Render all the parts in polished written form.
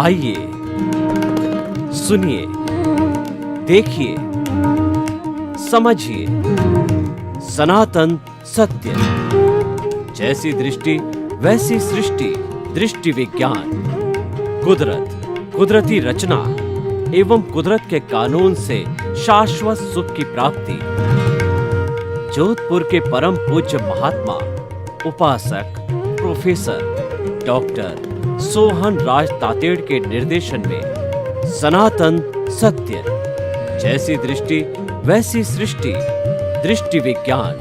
आइए, सुनिए, देखिए, समझिए सनातन सत्य। जैसी दृष्टि वैसी सृष्टि, दृष्टि विज्ञान। कुदरत, कुदरती रचना एवं कुदरत के कानून से शाश्वत सुख की प्राप्ति। जोधपुर के परम पूज्य महात्मा उपासक प्रोफेसर डॉक्टर सोहन राज तातेड़ के निर्देशन में सनातन सत्य। जैसी दृष्टि वैसी सृष्टि, दृष्टि विज्ञान।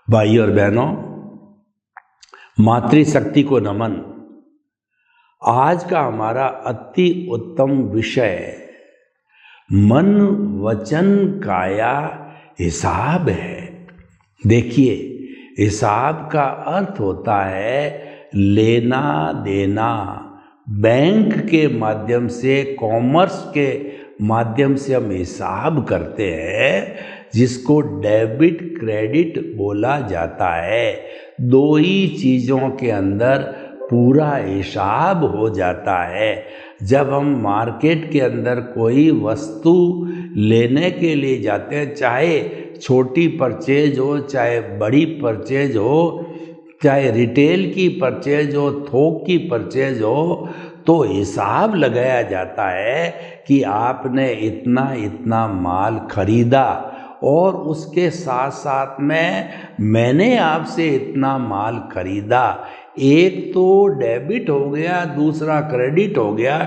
भाई और बहनों, मातृशक्ति को नमन। आज का हमारा अति उत्तम विषय मन वचन काया हिसाब है। देखिए, हिसाब का अर्थ होता है लेना देना। बैंक के माध्यम से, कॉमर्स के माध्यम से हम हिसाब करते हैं, जिसको डेबिट क्रेडिट बोला जाता है। दो ही चीज़ों के अंदर पूरा हिसाब हो जाता है। जब हम मार्केट के अंदर कोई वस्तु लेने के लिए जाते हैं, चाहे छोटी परचेज हो, चाहे बड़ी परचेज हो, चाहे रिटेल की परचेज हो, थोक की परचेज हो, तो हिसाब लगाया जाता है कि आपने इतना इतना माल खरीदा और उसके साथ साथ में मैंने आपसे इतना माल खरीदा। एक तो डेबिट हो गया, दूसरा क्रेडिट हो गया।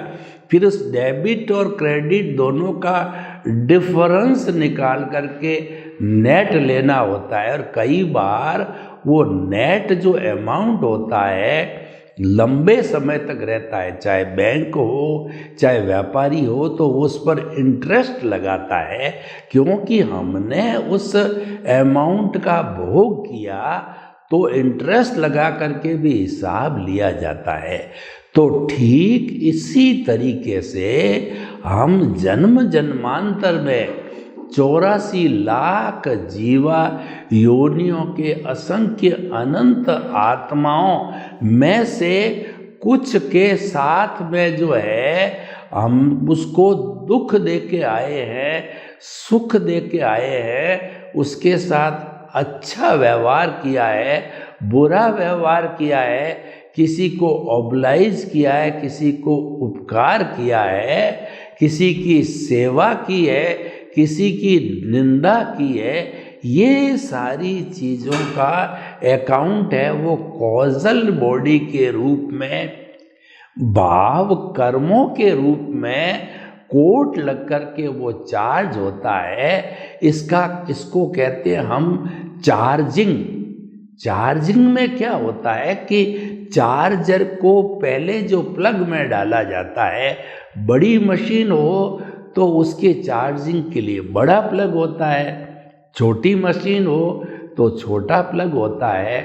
फिर उस डेबिट और क्रेडिट दोनों का डिफरेंस निकाल करके नेट लेना होता है। और कई बार वो नेट जो अमाउंट होता है लंबे समय तक रहता है। चाहे बैंक हो, चाहे व्यापारी हो, तो उस पर इंटरेस्ट लगाता है, क्योंकि हमने उस अमाउंट का भोग किया, तो इंटरेस्ट लगा करके भी हिसाब लिया जाता है। तो ठीक इसी तरीके से हम जन्म जन्मांतर में 84 लाख जीवा योनियों के असंख्य अनंत आत्माओं में से कुछ के साथ में जो है हम उसको दुख दे के आए हैं, सुख दे के आए हैं, उसके साथ अच्छा व्यवहार किया है, बुरा व्यवहार किया है, किसी को ऑब्लाइज किया है, किसी को उपकार किया है, किसी की सेवा की है, किसी की निंदा की है। ये सारी चीज़ों का अकाउंट है वो कॉजल बॉडी के रूप में, भाव कर्मों के रूप में कोट लग कर के वो चार्ज होता है। इसको कहते हैं हम चार्जिंग। चार्जिंग में क्या होता है कि चार्जर को पहले जो प्लग में डाला जाता है, बड़ी मशीन हो तो उसके चार्जिंग के लिए बड़ा प्लग होता है, छोटी मशीन हो तो छोटा प्लग होता है।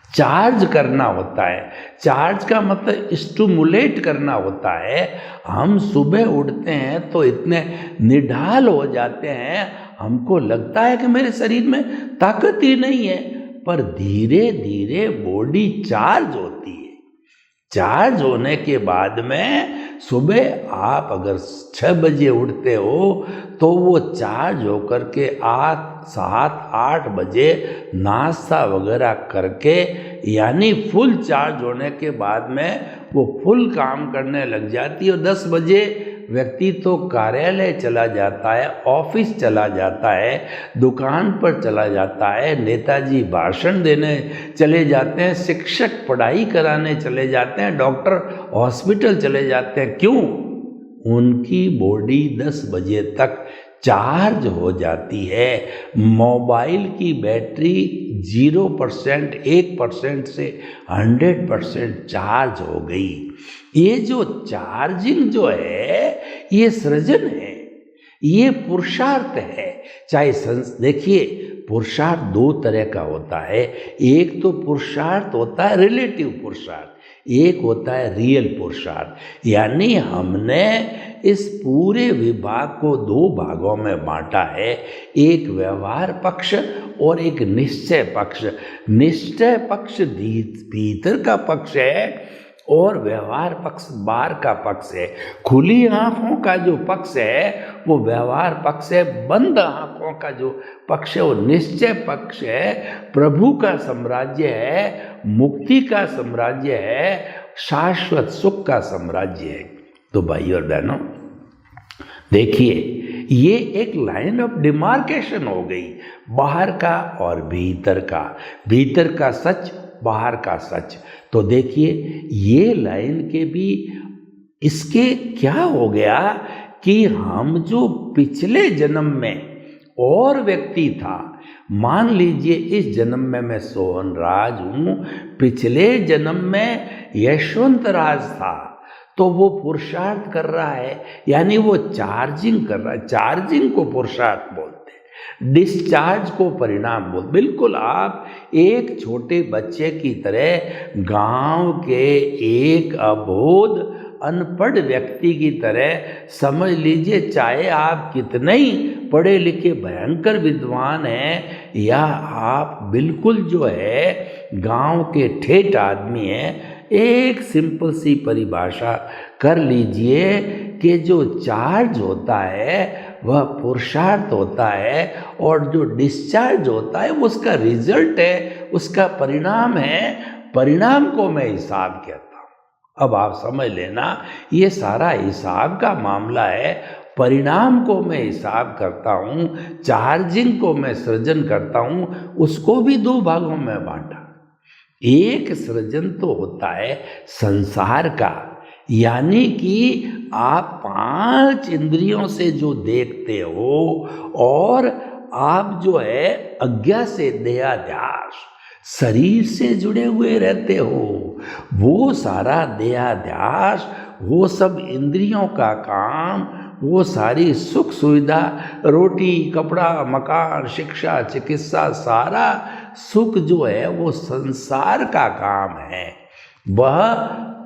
चार्ज करना होता है। चार्ज का मतलब स्टिमुलेट करना होता है। हम सुबह उठते हैं तो इतने निढाल हो जाते हैं, हमको लगता है कि मेरे शरीर में ताकत ही नहीं है, पर धीरे धीरे बॉडी चार्ज होती है। चार्ज होने के बाद में सुबह आप अगर 6 बजे उठते हो तो वो चार्ज होकर के 7-8 बजे नाश्ता वगैरह करके, यानी फुल चार्ज होने के बाद में वो फुल काम करने लग जाती है। और 10 बजे व्यक्ति तो कार्यालय चला जाता है, ऑफिस चला जाता है, दुकान पर चला जाता है, नेताजी भाषण देने चले जाते हैं, शिक्षक पढ़ाई कराने चले जाते हैं, डॉक्टर हॉस्पिटल चले जाते हैं। क्यों? उनकी बॉडी 10 बजे तक चार्ज हो जाती है। मोबाइल की बैटरी 0%, 1% से 100% चार्ज हो गई। ये जो चार्जिंग जो है, ये सृजन है, ये पुरुषार्थ है। चाहे देखिए, पुरुषार्थ 2 तरह का होता है। एक तो पुरुषार्थ होता है रिलेटिव पुरुषार्थ, एक होता है रियल पुरुषार्थ, यानी हमने इस पूरे विभाग को दो भागों में बांटा है, एक व्यवहार पक्ष और एक निश्चय पक्ष। निश्चय पक्ष भीतर का पक्ष है और व्यवहार पक्ष बाहर का पक्ष है। खुली आंखों का जो पक्ष है वो व्यवहार पक्ष है, बंद आंखों का जो पक्ष है वो निश्चय पक्ष है। प्रभु का साम्राज्य है, मुक्ति का साम्राज्य है, शाश्वत सुख का साम्राज्य है। तो भाई और बहनों देखिए, ये एक लाइन ऑफ डिमार्केशन हो गई, बाहर का और भीतर का सच, बाहर का सच। तो देखिए ये लाइन के भी इसके क्या हो गया कि हम जो पिछले जन्म में और व्यक्ति था, मान लीजिए इस जन्म में मैं सोहन राज हूँ, पिछले जन्म में यशवंत राज था, तो वो पुरुषार्थ कर रहा है, यानी वो चार्जिंग कर रहा है। चार्जिंग को पुरुषार्थ बोलते हैं, डिस्चार्ज को परिणाम बोलते। बिल्कुल आप एक छोटे बच्चे की तरह, गांव के एक अबोध अनपढ़ व्यक्ति की तरह समझ लीजिए, चाहे आप कितने ही पढ़े लिखे भयंकर विद्वान हैं या आप बिल्कुल जो है गांव के ठेठ आदमी हैं, एक सिंपल सी परिभाषा कर लीजिए कि जो चार्ज होता है वह पुरुषार्थ होता है और जो डिस्चार्ज होता है वो उसका रिजल्ट है, उसका परिणाम है। परिणाम को मैं हिसाब कहता हूँ। अब आप समझ लेना, ये सारा हिसाब का मामला है। परिणाम को मैं हिसाब करता हूँ, चार्जिंग को मैं सृजन करता हूँ, उसको भी दो भागों में बांटा। एक सृजन तो होता है संसार का, यानी कि आप 5 इंद्रियों से जो देखते हो और आप जो है अज्ञा से देहाध्यास शरीर से जुड़े हुए रहते हो, वो सारा देहाध्यास, वो सब इंद्रियों का काम, वो सारी सुख सुविधा, रोटी कपड़ा मकान शिक्षा चिकित्सा, सारा सुख जो है वो संसार का काम है, वह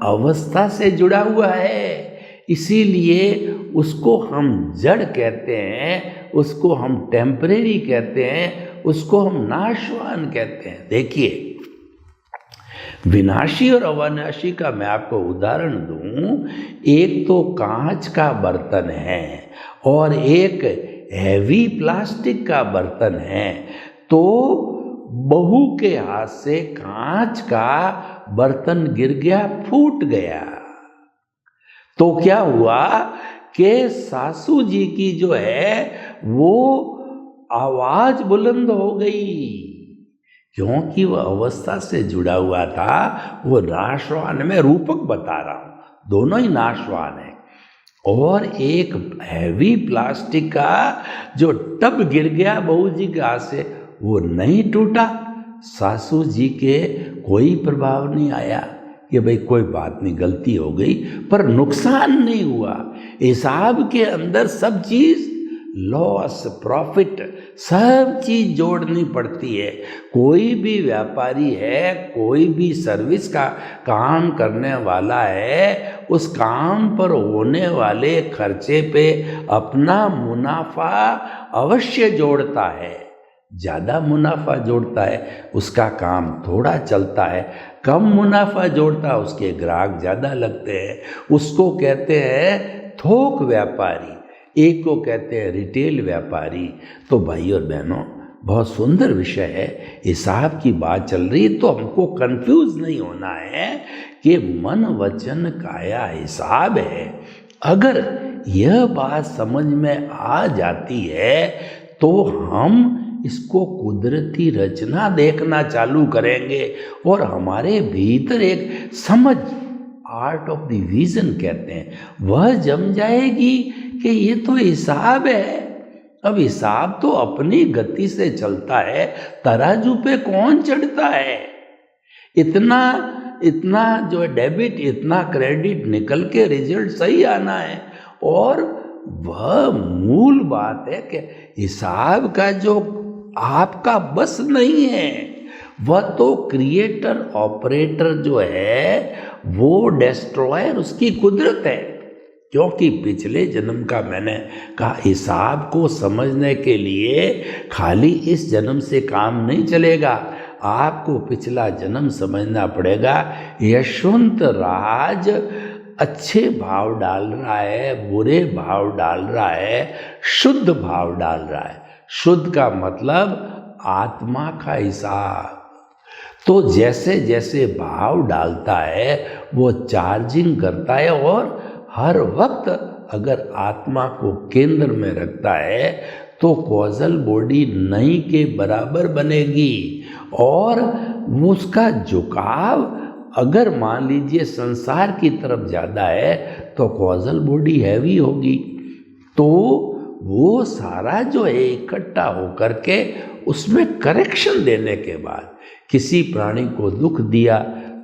अवस्था से जुड़ा हुआ है। इसीलिए उसको हम जड़ कहते हैं, उसको हम टेम्परेरी कहते हैं, उसको हम नाशवान कहते हैं। देखिए विनाशी और अविनाशी का मैं आपको उदाहरण दूं, एक तो कांच का बर्तन है और एक हैवी प्लास्टिक का बर्तन है। तो बहू के हाथ से कांच का बर्तन गिर गया, फूट गया, तो क्या हुआ कि सासू जी की जो है वो आवाज बुलंद हो गई, क्योंकि वह अवस्था से जुड़ा हुआ था। वो नाशवान, में रूपक बता रहा हूं, दोनों ही नाशवान है। और एक हैवी प्लास्टिक का जो टब गिर गया बहू जी के हाथ से, वो नहीं टूटा, सासू जी के कोई प्रभाव नहीं आया कि भाई कोई बात नहीं, गलती हो गई, पर नुकसान नहीं हुआ। हिसाब के अंदर सब चीज लॉस प्रॉफिट सब चीज जोड़नी पड़ती है। कोई भी व्यापारी है, कोई भी सर्विस का काम करने वाला है, उस काम पर होने वाले खर्चे पे अपना मुनाफा अवश्य जोड़ता है। ज़्यादा मुनाफा जोड़ता है उसका काम थोड़ा चलता है, कम मुनाफा जोड़ता है उसके ग्राहक ज़्यादा लगते हैं। उसको कहते हैं थोक व्यापारी, एक को कहते हैं रिटेल व्यापारी। तो भाई और बहनों बहुत सुंदर विषय है, हिसाब की बात चल रही, तो हमको कंफ्यूज नहीं होना है कि मन वचन काया हिसाब है। अगर यह बात समझ में आ जाती है तो हम इसको कुदरती रचना देखना चालू करेंगे और हमारे भीतर एक समझ, आर्ट ऑफ द विजन कहते हैं, वह जम जाएगी कि ये तो हिसाब है। अब हिसाब तो अपनी गति से चलता है, तराजू पे कौन चढ़ता है? इतना जो है डेबिट, इतना क्रेडिट निकल के रिजल्ट सही आना है। और वह मूल बात है कि हिसाब का जो आपका बस नहीं है, वह तो क्रिएटर ऑपरेटर जो है वो डिस्ट्रॉयर उसकी कुदरत है। क्योंकि पिछले जन्म का मैंने कहा हिसाब को समझने के लिए खाली इस जन्म से काम नहीं चलेगा, आपको पिछला जन्म समझना पड़ेगा। यशवंत राज अच्छे भाव डाल रहा है, बुरे भाव डाल रहा है, शुद्ध भाव डाल रहा है। शुद्ध का मतलब आत्मा का हिसाब। तो जैसे जैसे भाव डालता है वो चार्जिंग करता है, और हर वक्त अगर आत्मा को केंद्र में रखता है तो कॉजल बॉडी नहीं के बराबर बनेगी, और उसका झुकाव अगर मान लीजिए संसार की तरफ ज़्यादा है तो कॉजल बॉडी हैवी होगी। तो वो सारा जो है इकट्ठा होकर के उसमें करेक्शन देने के बाद किसी प्राणी को दुख दिया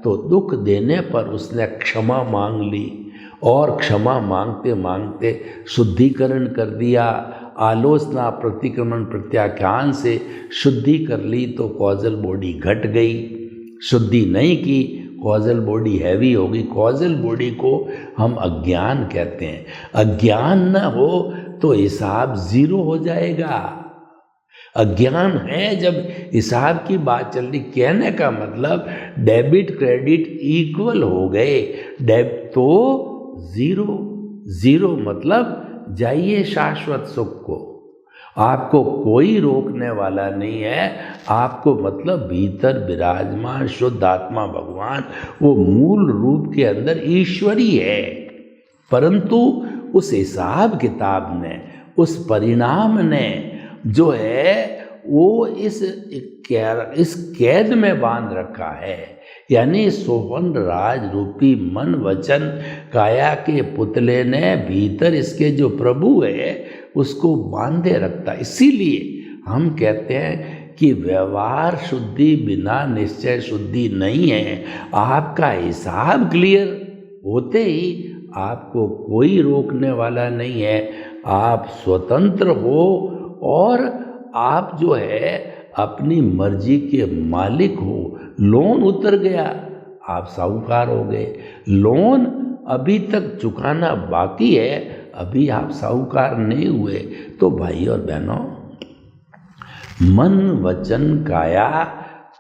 तो दुख देने पर उसने क्षमा मांग ली, और क्षमा मांगते मांगते शुद्धिकरण कर दिया, आलोचना प्रतिक्रमण प्रत्याख्यान से शुद्धि कर ली तो कॉजल बॉडी घट गई। शुद्धि नहीं की कॉजल बॉडी हैवी होगी। कॉजल बॉडी को हम अज्ञान कहते हैं। अज्ञान न हो तो हिसाब जीरो हो जाएगा। अज्ञान है जब हिसाब की बात चल रही, कहने का मतलब डेबिट क्रेडिट इक्वल हो गए, तो जीरो, जीरो मतलब जाइए शाश्वत सुख को। आपको कोई रोकने वाला नहीं है। आपको मतलब भीतर विराजमान शुद्ध आत्मा भगवान वो मूल रूप के अंदर ईश्वरी है, परंतु उस हिसाब किताब ने, उस परिणाम ने जो है वो इस कैद में बांध रखा है। यानी सोहन राज रूपी मन वचन काया के पुतले ने भीतर इसके जो प्रभु है उसको बांधे रखता। इसीलिए हम कहते हैं कि व्यवहार शुद्धि बिना निश्चय शुद्धि नहीं है। आपका हिसाब क्लियर होते ही आपको कोई रोकने वाला नहीं है। आप स्वतंत्र हो और आप जो है अपनी मर्जी के मालिक हो। लोन उतर गया, आप साहूकार हो गए। लोन अभी तक चुकाना बाकी है, अभी आप साहूकार नहीं हुए। तो भाई और बहनों, मन वचन काया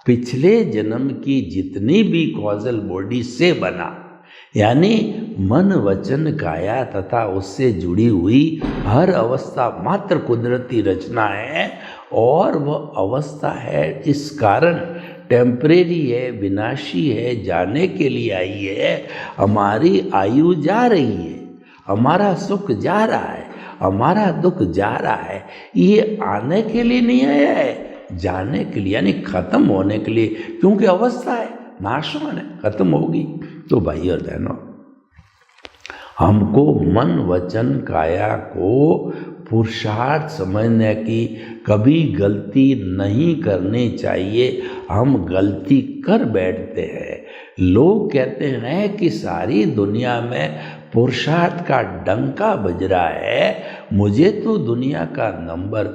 पिछले जन्म की जितनी भी कॉजल बॉडी से बना, यानी मन वचन काया तथा उससे जुड़ी हुई हर अवस्था मात्र कुदरती रचना है, और वह अवस्था है इस कारण टेम्परेरी है, विनाशी है, जाने के लिए आई है। हमारी आयु जा रही है, हमारा सुख जा रहा है, हमारा दुख जा रहा है। ये आने के लिए नहीं आया है, जाने के लिए, यानी खत्म होने के लिए, क्योंकि अवस्था है, नाशवान है, खत्म होगी। तो भाई और बहनों, हमको मन वचन काया को पुरुषार्थ समझने की कभी गलती नहीं करनी चाहिए। हम गलती कर बैठते हैं। लोग कहते हैं कि सारी दुनिया में पुरुषार्थ का डंका बज रहा है, मुझे तो दुनिया का नंबर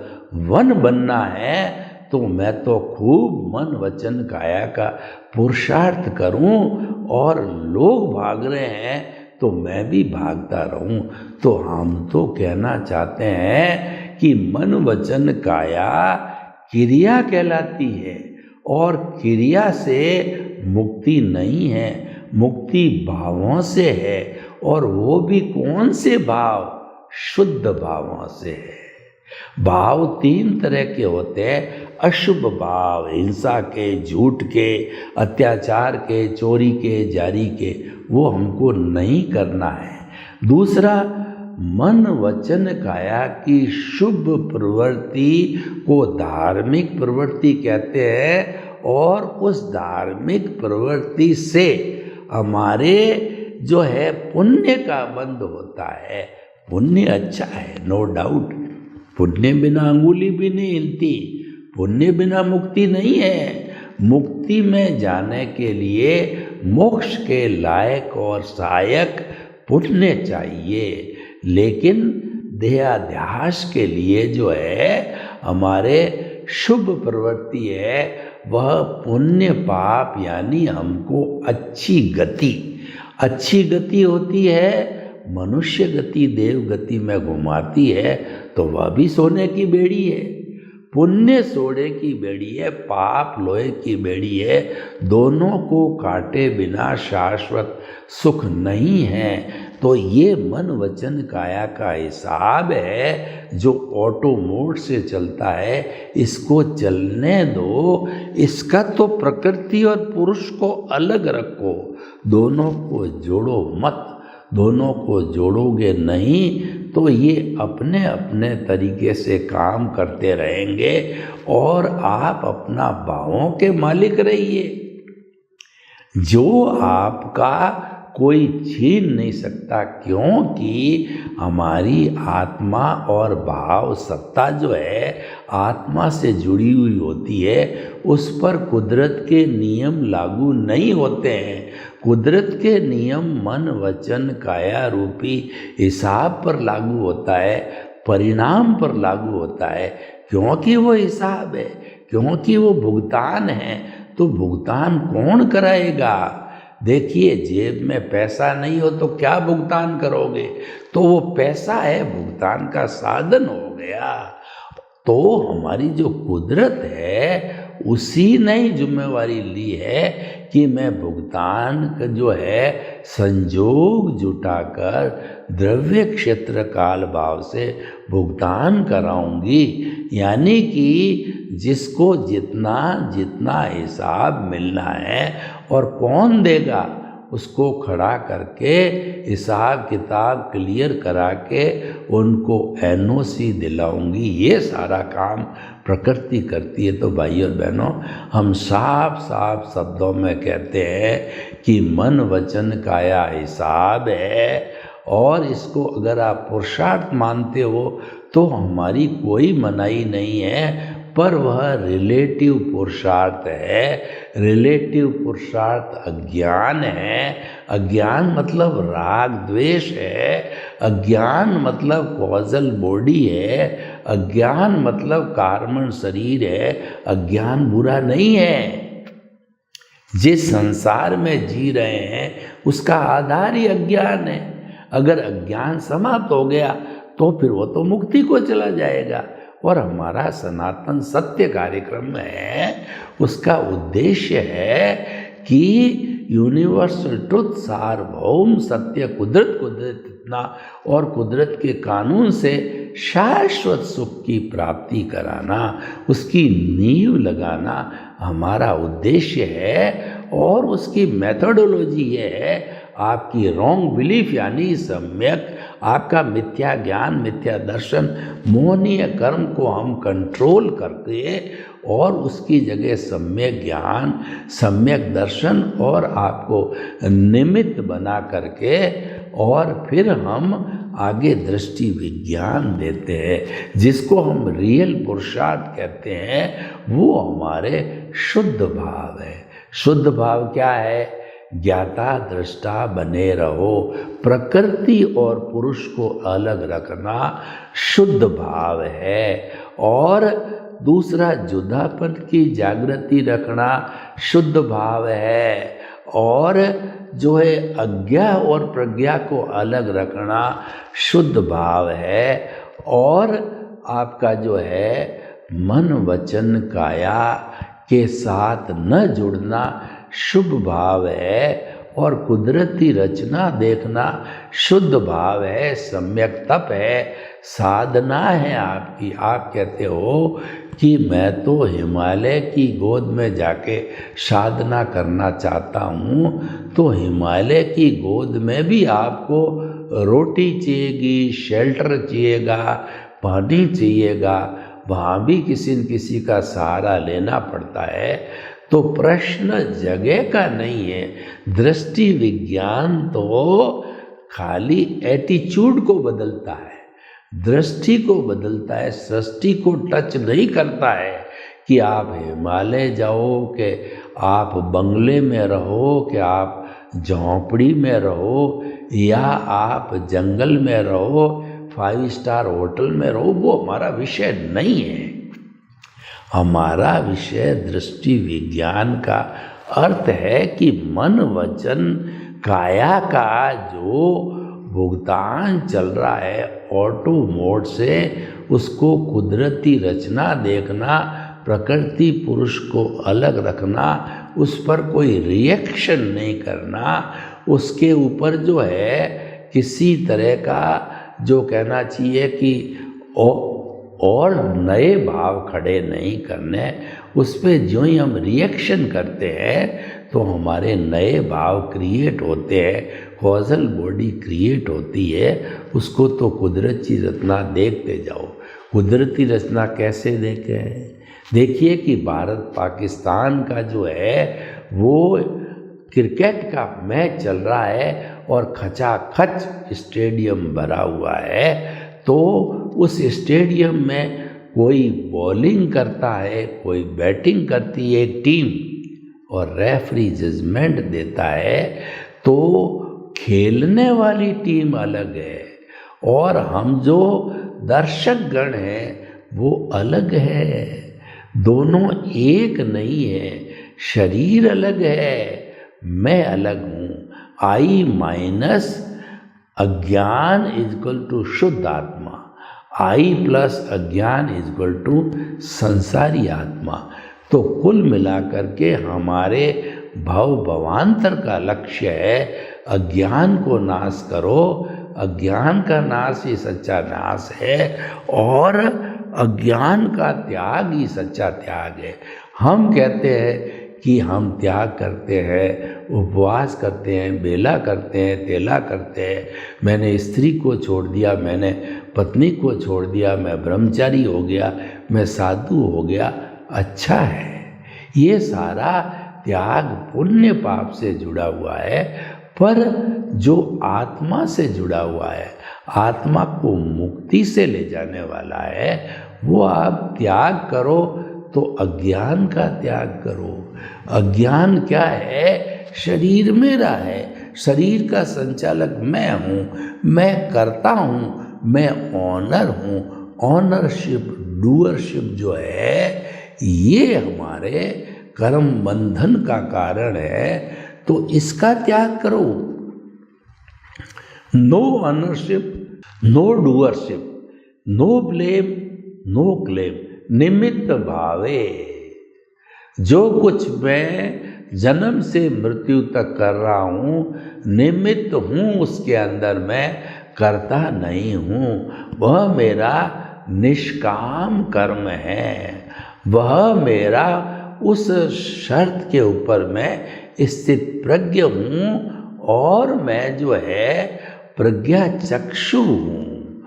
1 बनना है, तो मैं तो खूब मन वचन काया का पुरुषार्थ करूं, और लोग भाग रहे हैं तो मैं भी भागता रहूं। तो हम तो कहना चाहते हैं कि मन वचन काया क्रिया कहलाती है, और क्रिया से मुक्ति नहीं है, मुक्ति भावों से है। और वो भी कौन से भाव? शुद्ध भावों से है। भाव 3 तरह के होते हैं। अशुभ भाव, हिंसा के, झूठ के, अत्याचार के, चोरी के, जारी के, वो हमको नहीं करना है। दूसरा, मन वचन काया की शुभ प्रवृत्ति को धार्मिक प्रवृत्ति कहते हैं, और उस धार्मिक प्रवृत्ति से हमारे जो है पुण्य का बंध होता है। पुण्य अच्छा है, नो डाउट, पुण्य बिना अंगुली भी नहीं हिलती, पुण्य बिना मुक्ति नहीं है। मुक्ति में जाने के लिए मोक्ष के लायक और सहायक पुण्य चाहिए, लेकिन देहाध्यास के लिए जो है हमारे शुभ प्रवृत्ति है, वह पुण्य पाप, यानी हमको अच्छी गति, अच्छी गति होती है, मनुष्य गति देव गति में घुमाती है, तो वह भी सोने की बेड़ी है। पुण्य सोने की बेड़ी है, पाप लोहे की बेड़ी है। दोनों को काटे बिना शाश्वत सुख नहीं है। तो ये मन वचन काया का हिसाब है जो ऑटो मोड से चलता है, इसको चलने दो। इसका तो प्रकृति और पुरुष को अलग रखो, दोनों को जोड़ो मत। दोनों को जोड़ोगे नहीं तो ये अपने अपने तरीके से काम करते रहेंगे और आप अपना भावों के मालिक रहिए। जो आपका कोई छीन नहीं सकता, क्योंकि हमारी आत्मा और भाव सत्ता जो है आत्मा से जुड़ी हुई होती है, उस पर कुदरत के नियम लागू नहीं होते हैं। कुदरत के नियम मन वचन काया रूपी हिसाब पर लागू होता है, परिणाम पर लागू होता है, क्योंकि वो हिसाब है, क्योंकि वो भुगतान है। तो भुगतान कौन कराएगा? देखिए, जेब में पैसा नहीं हो तो क्या भुगतान करोगे? तो वो पैसा है, भुगतान का साधन हो गया। तो हमारी जो कुदरत है उसी ने जिम्मेवारी ली है कि मैं भुगतान जो है संजोग जुटाकर द्रव्य क्षेत्र काल भाव से भुगतान कराऊंगी। यानी कि जिसको जितना जितना हिसाब मिलना है और कौन देगा, उसको खड़ा करके हिसाब किताब क्लियर करा के उनको एनओसी दिलाऊंगी। ये सारा काम प्रकृति करती है। तो भाइयों और बहनों, हम साफ साफ शब्दों में कहते हैं कि मन वचन काया हिसाब है, और इसको अगर आप पुरुषार्थ मानते हो तो हमारी कोई मनाही नहीं है, पर वह रिलेटिव पुरुषार्थ है। रिलेटिव पुरुषार्थ अज्ञान है। अज्ञान मतलब राग द्वेष है। अज्ञान मतलब कॉजल बॉडी है। अज्ञान मतलब कार्बन शरीर है। अज्ञान बुरा नहीं है। जिस संसार में जी रहे हैं उसका आधार ही अज्ञान है। अगर अज्ञान समाप्त हो गया तो फिर वो तो मुक्ति को चला जाएगा। और हमारा सनातन सत्य कार्यक्रम में उसका उद्देश्य है कि यूनिवर्सल ट्रुथ, सार्वभौम सत्य, कुदरत इतना और कुदरत के कानून से शाश्वत सुख की प्राप्ति कराना, उसकी नींव लगाना हमारा उद्देश्य है। और उसकी मेथोडोलॉजी ये है, आपकी रॉन्ग बिलीफ यानी सम्यक, आपका मिथ्या ज्ञान, मिथ्या दर्शन, मोहनीय कर्म को हम कंट्रोल करते और उसकी जगह सम्यक ज्ञान, सम्यक दर्शन और आपको निमित्त बना करके और फिर हम आगे दृष्टि विज्ञान देते हैं, जिसको हम रियल पुरुषार्थ कहते हैं। वो हमारे शुद्ध भाव है। शुद्ध भाव क्या है? ज्ञाता दृष्टा बने रहो। प्रकृति और पुरुष को अलग रखना शुद्ध भाव है। और दूसरा, जुदापन की जागृति रखना शुद्ध भाव है। और जो है अज्ञा और प्रज्ञा को अलग रखना शुद्ध भाव है। और आपका जो है मन वचन काया के साथ न जुड़ना शुभ भाव है। और कुदरती रचना देखना शुद्ध भाव है, सम्यक तप है, साधना है आपकी। आप कहते हो कि मैं तो हिमालय की गोद में जाके साधना करना चाहता हूँ, तो हिमालय की गोद में भी आपको रोटी चाहिएगी, शेल्टर चाहिएगा, पानी चाहिएगा, वहाँ भी किसी न किसी का सहारा लेना पड़ता है। तो प्रश्न जगह का नहीं है। दृष्टि विज्ञान तो खाली एटीट्यूड को बदलता है, दृष्टि को बदलता है, सृष्टि को टच नहीं करता है। कि आप हिमालय जाओ, कि आप बंगले में रहो, कि आप झोंपड़ी में रहो, या आप जंगल में रहो, 5 स्टार होटल में रहो, वो हमारा विषय नहीं है। हमारा विषय दृष्टि विज्ञान का अर्थ है कि मन वचन काया का जो भुगतान चल रहा है ऑटो मोड से, उसको कुदरती रचना देखना, प्रकृति पुरुष को अलग रखना, उस पर कोई रिएक्शन नहीं करना, उसके ऊपर जो है किसी तरह का जो कहना चाहिए कि और नए भाव खड़े नहीं करने, उस पर जो ही हम रिएक्शन करते हैं तो हमारे नए भाव क्रिएट होते हैं, कॉजल बॉडी क्रिएट होती है। उसको तो कुदरती रचना देखते जाओ। कुदरती रचना कैसे देखें? देखिए कि भारत पाकिस्तान का जो है वो क्रिकेट का मैच चल रहा है और खचाखच स्टेडियम भरा हुआ है, तो उस स्टेडियम में कोई बॉलिंग करता है, कोई बैटिंग करती है टीम, और रेफरी जजमेंट देता है, तो खेलने वाली टीम अलग है और हम जो दर्शक गण हैं वो अलग है। दोनों एक नहीं है, शरीर अलग है, मैं अलग हूँ। आई माइनस अज्ञान इजक्वल टू शुद्ध आत्मा, आई प्लस अज्ञान इजक्वल टू संसारी आत्मा। तो कुल मिलाकर के हमारे भव भवांतर का लक्ष्य है अज्ञान को नाश करो। अज्ञान का नाश ही सच्चा नाश है और अज्ञान का त्याग ही सच्चा त्याग है। हम कहते हैं कि हम त्याग करते हैं, उपवास करते हैं, बेला करते हैं, तेला करते हैं, मैंने स्त्री को छोड़ दिया, मैंने पत्नी को छोड़ दिया, मैं ब्रह्मचारी हो गया, मैं साधु हो गया। अच्छा है, ये सारा त्याग पुण्य पाप से जुड़ा हुआ है, पर जो आत्मा से जुड़ा हुआ है, आत्मा को मुक्ति से ले जाने वाला है, वो आप त्याग करो तो अज्ञान का त्याग करो। अज्ञान क्या है? शरीर मेरा है, शरीर का संचालक मैं हूँ, मैं करता हूँ, मैं ऑनर हूँ। ऑनरशिप, डूअरशिप जो है ये हमारे कर्म बंधन का कारण है, तो इसका त्याग करो। No ownership, no doership, no blame, no claim, निमित्त भावे। जो कुछ मैं जन्म से मृत्यु तक कर रहा हूँ, निमित्त हूँ, उसके अंदर मैं करता नहीं हूँ। वह मेरा निष्काम कर्म है, वह मेरा उस शर्त के ऊपर मैं स्थित प्रज्ञ हूँ और मैं जो है प्रज्ञा चक्षु हूँ,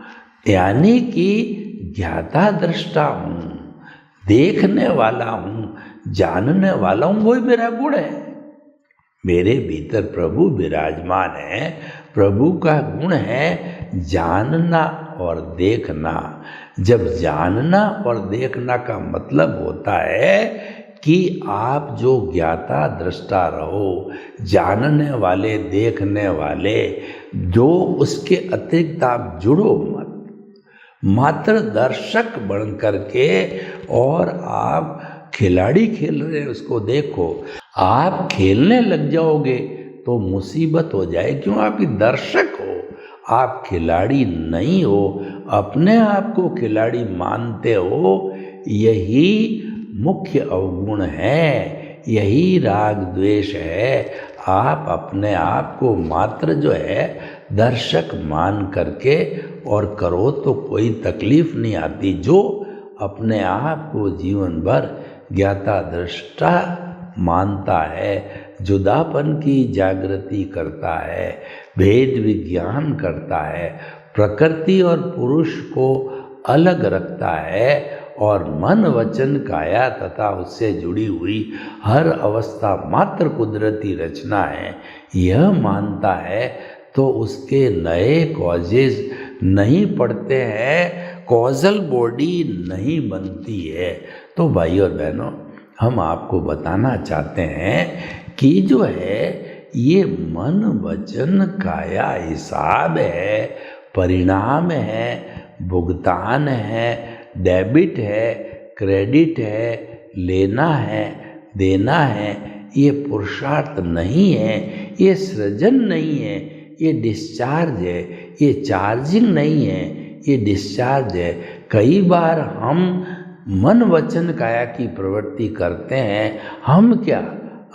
यानी कि ज्ञाता दृष्टा हूँ, देखने वाला हूँ, जानने वाला हूँ। वही मेरा गुण है। मेरे भीतर प्रभु विराजमान है। प्रभु का गुण है जानना और देखना। जब जानना और देखना का मतलब होता है कि आप जो ज्ञाता दृष्टा रहो, जानने वाले, देखने वाले, जो उसके अतिरिक्त आप जुड़ो मत, मात्र दर्शक बन करके, और आप खिलाड़ी खेल रहे हैं उसको देखो। आप खेलने लग जाओगे तो मुसीबत हो जाए। क्यों? आप दर्शक हो, आप खिलाड़ी नहीं हो, अपने आप को खिलाड़ी मानते हो। यही मुख्य अवगुण है, यही राग द्वेष है। आप अपने आप को मात्र जो है दर्शक मान करके और करो तो कोई तकलीफ नहीं आती। जो अपने आप को जीवन भर ज्ञाता दृष्टा मानता है, जुदापन की जागृति करता है, भेद विज्ञान करता है, प्रकृति और पुरुष को अलग रखता है और मन वचन काया तथा उससे जुड़ी हुई हर अवस्था मात्र कुदरती रचना है, यह मानता है, तो उसके नए कॉजेज नहीं पड़ते हैं, कॉजल बॉडी नहीं बनती है। तो भाई और बहनों, हम आपको बताना चाहते हैं कि जो है ये मन वचन काया हिसाब है, परिणाम है, भुगतान है, डेबिट है, क्रेडिट है, लेना है, देना है, ये पुरुषार्थ नहीं है, ये सृजन नहीं है, ये डिस्चार्ज है, ये चार्जिंग नहीं है, ये डिस्चार्ज है। कई बार हम मन वचन काया की प्रवृत्ति करते हैं। हम क्या,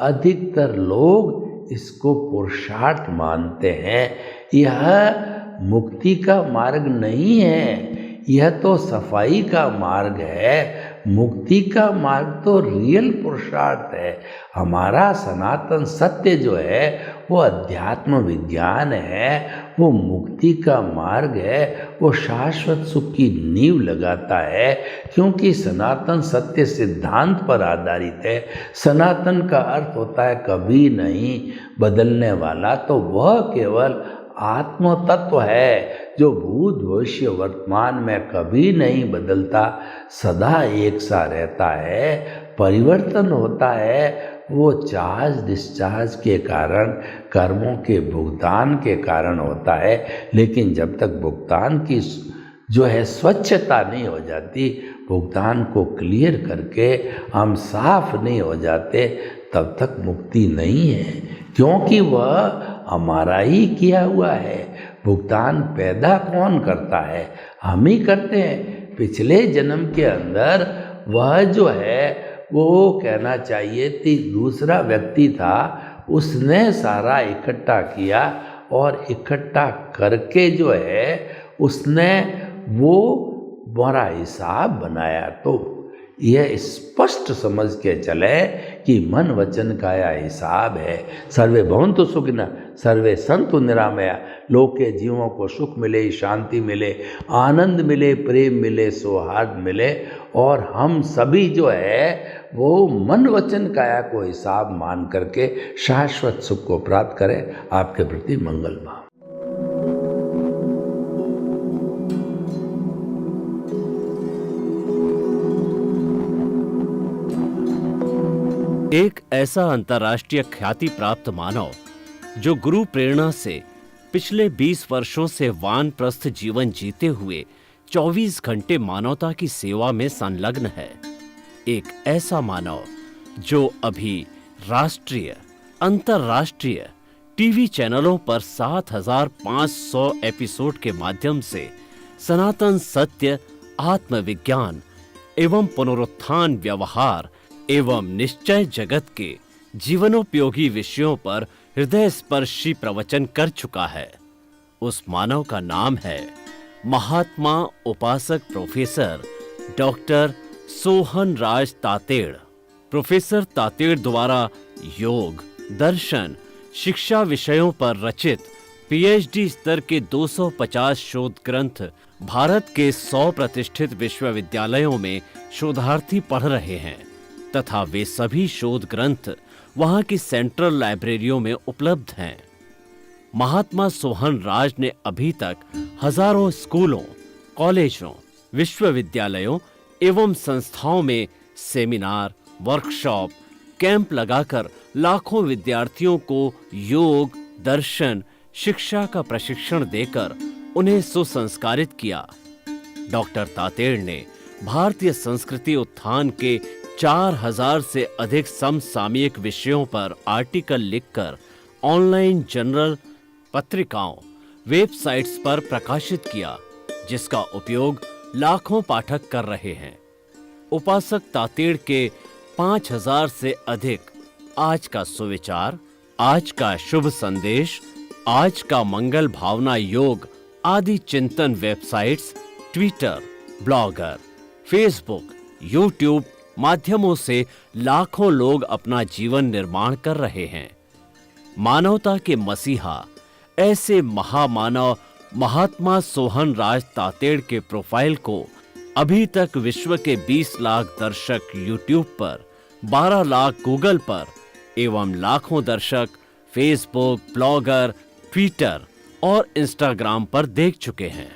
अधिकतर लोग इसको पुरुषार्थ मानते हैं। यह मुक्ति का मार्ग नहीं है, यह तो सफाई का मार्ग है। मुक्ति का मार्ग तो रियल पुरुषार्थ है। हमारा सनातन सत्य जो है वो अध्यात्म विज्ञान है, वो मुक्ति का मार्ग है, वो शाश्वत सुख की नींव लगाता है, क्योंकि सनातन सत्य सिद्धांत पर आधारित है। सनातन का अर्थ होता है कभी नहीं बदलने वाला। तो वह केवल आत्म तत्व है जो भूत भविष्य वर्तमान में कभी नहीं बदलता, सदा एक सा रहता है। परिवर्तन होता है वो चार्ज डिस्चार्ज के कारण, कर्मों के भुगतान के कारण होता है। लेकिन जब तक भुगतान की जो है स्वच्छता नहीं हो जाती, भुगतान को क्लियर करके हम साफ नहीं हो जाते, तब तक मुक्ति नहीं है, क्योंकि वह हमारा ही किया हुआ है। भुगतान पैदा कौन करता है? हम ही करते हैं। पिछले जन्म के अंदर वह जो है वो कहना चाहिए कि दूसरा व्यक्ति था, उसने सारा इकट्ठा किया और इकट्ठा करके जो है उसने वो बड़ा हिसाब बनाया। तो यह स्पष्ट समझ के चले कि मन वचन काया हिसाब है। सर्वे भवन्तु सुखिनः सर्वे सन्तु निरामया। लोक के जीवों को सुख मिले, शांति मिले, आनंद मिले, प्रेम मिले, सौहार्द मिले, और हम सभी जो है वो मन वचन काया को हिसाब मान करके शाश्वत सुख को प्राप्त करें। आपके प्रति मंगल भाव। एक ऐसा अंतर्राष्ट्रीय ख्याति प्राप्त मानव जो गुरु प्रेरणा से पिछले 20 वर्षों से वानप्रस्थ जीवन जीते हुए 24 घंटे मानवता की सेवा में संलग्न है। एक ऐसा मानव जो अभी राष्ट्रीय, अंतर्राष्ट्रीय टीवी चैनलों पर 7,500 एपिसोड के माध्यम से सनातन सत्य, आत्मविज्ञान एवं पुनरुत्थान व्यवहार एवं निश्चय जगत के जीवनोपयोगी विषयों पर हृदय स्पर्शी प्रवचन कर चुका है। उस मानव का नाम है महात्मा उपासक प्रोफेसर डॉक्टर सोहन राज तातेड़। प्रोफेसर तातेड़ द्वारा योग, दर्शन, शिक्षा विषयों पर रचित पीएचडी स्तर के 250 शोध ग्रंथ भारत के 100 प्रतिष्ठित विश्वविद्यालयों में शोधार्थी पढ़ रहे हैं तथा वे सभी शोध ग्रंथ वहां की सेंट्रल लाइब्रेरियों में उपलब्ध हैं। महात्मा सोहन राज ने अभी तक हजारों स्कूलों, कॉलेजों, विश्वविद्यालयों एवं संस्थाओं में सेमिनार, वर्कशॉप, कैंप लगाकर लाखों विद्यार्थियों को योग, दर्शन, शिक्षा का प्रशिक्षण देकर उन्हें सुसंस्कारित किया। डॉक्टर तातेड़ ने भारतीय संस्कृति उत्थान के 4000 से अधिक समसामयिक विषयों पर आर्टिकल लिखकर ऑनलाइन जर्नल, पत्रिकाओं, वेबसाइट्स पर प्रकाशित किया, जिसका उपयोग लाखों पाठक कर रहे हैं। उपासक तातेड़ के 5000 से अधिक आज का सुविचार, आज का शुभ संदेश, आज का मंगल भावना योग आदि चिंतन websites, Twitter, blogger, Facebook, YouTube माध्यमों से लाखों लोग अपना जीवन निर्माण कर रहे हैं। मानवता के मसीहा ऐसे महामानव महात्मा सोहन राज तातेड़ के प्रोफाइल को अभी तक विश्व के 20 लाख दर्शक यूट्यूब पर, 12 लाख गूगल पर एवं लाखों दर्शक फेसबुक, ब्लॉगर, ट्विटर और इंस्टाग्राम पर देख चुके हैं।